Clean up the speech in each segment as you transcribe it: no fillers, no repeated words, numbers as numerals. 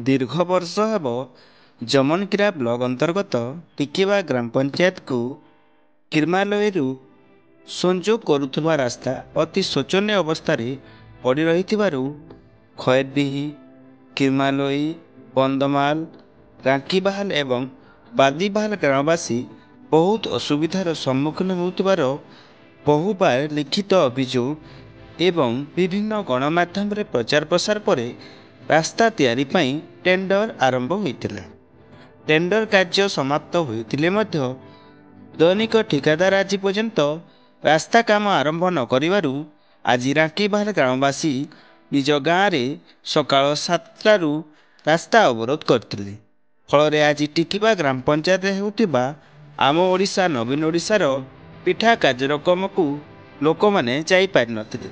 दीर्घ वर्ष हेब जमनकिरा ब्लॉक अंतर्गत टिकिवा ग्राम पंचायत को किरमालयरू संजोग करुवा रास्ता अति शोचनीय अवस्था पड़ी रही खैरडीही किरमालई बंदमाल रांकीबाहाल एवं बादीबाहाल ग्रामवासी बहुत असुविधार सम्मुखीन होउथिबार बहु बार लिखित अभियोग एवं विभिन्न गणमाध्यम प्रचार प्रसार पर रास्ता तैयारी पाई टेंडर आरंभ होइतिला। टेंडर कार्य समाप्त होइतिले मध्य दैनिक ठिकादार आज पर्यंत रास्ता काम आरंभ न करिवारु आज रांकीबाहाल ग्रामवासी निज गाँव में सकाल 7टारू रास्ता अवरोध करथिले। फल आज टिकिवा ग्राम पंचायत होउतिबा आम ओडिशा नवीन ओडिशार पिठा कार्यक्रम को लोक माने जाई पारि नथिले।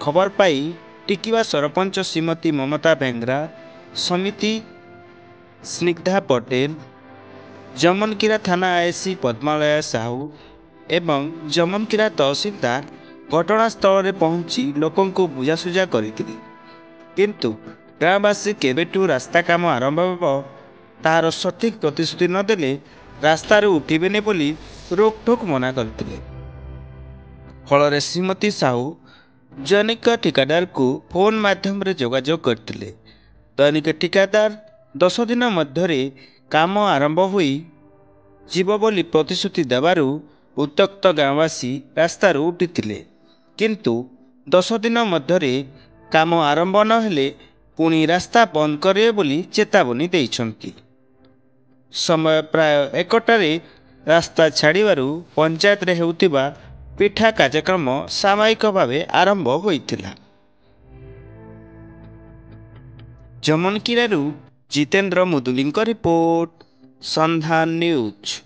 खबर पाई टिकिवा सरपंच श्रीमती ममता बेंगरा समिति स्निग्धा पटेल जमनकिरा थाना आईसी पद्मालया साहू एवं जमनकिरा तहसीलदार घटनास्थल में पहुंची लोकों को बुझासुझा करथिले, किंतु गाँववासी केबेटू रास्ता काम आरंभ होब तार सठिक प्रतिश्रुति नदेले रास्तार उठिबेनि बोली रोकठोक मना करथिले। फल श्रीमती साहू दैनिक ठिकादार को फोन माध्यम जोगाजोग करथिले। दैनिक ठिकादार 10 दिन मध्य काम आरंभ होई जीव बोली प्रतिश्रुति देवारू उत्तक्त गाँववासी रास्तार उठिथिले, किंतु 10 दिन मध्य काम आरंभ नहेले पुणी रास्ता बंद करेंगे बोली चेतावनी देइछंती। समय प्राय 1टारे रास्ता छाड़िबारू पंचायत रे हेउतिबा पिठा कार्यक्रम सामयिक भावे आरंभ होइतिला। जमनकिरारू जितेंद्र मुदुली रिपोर्ट, संधान न्यूज।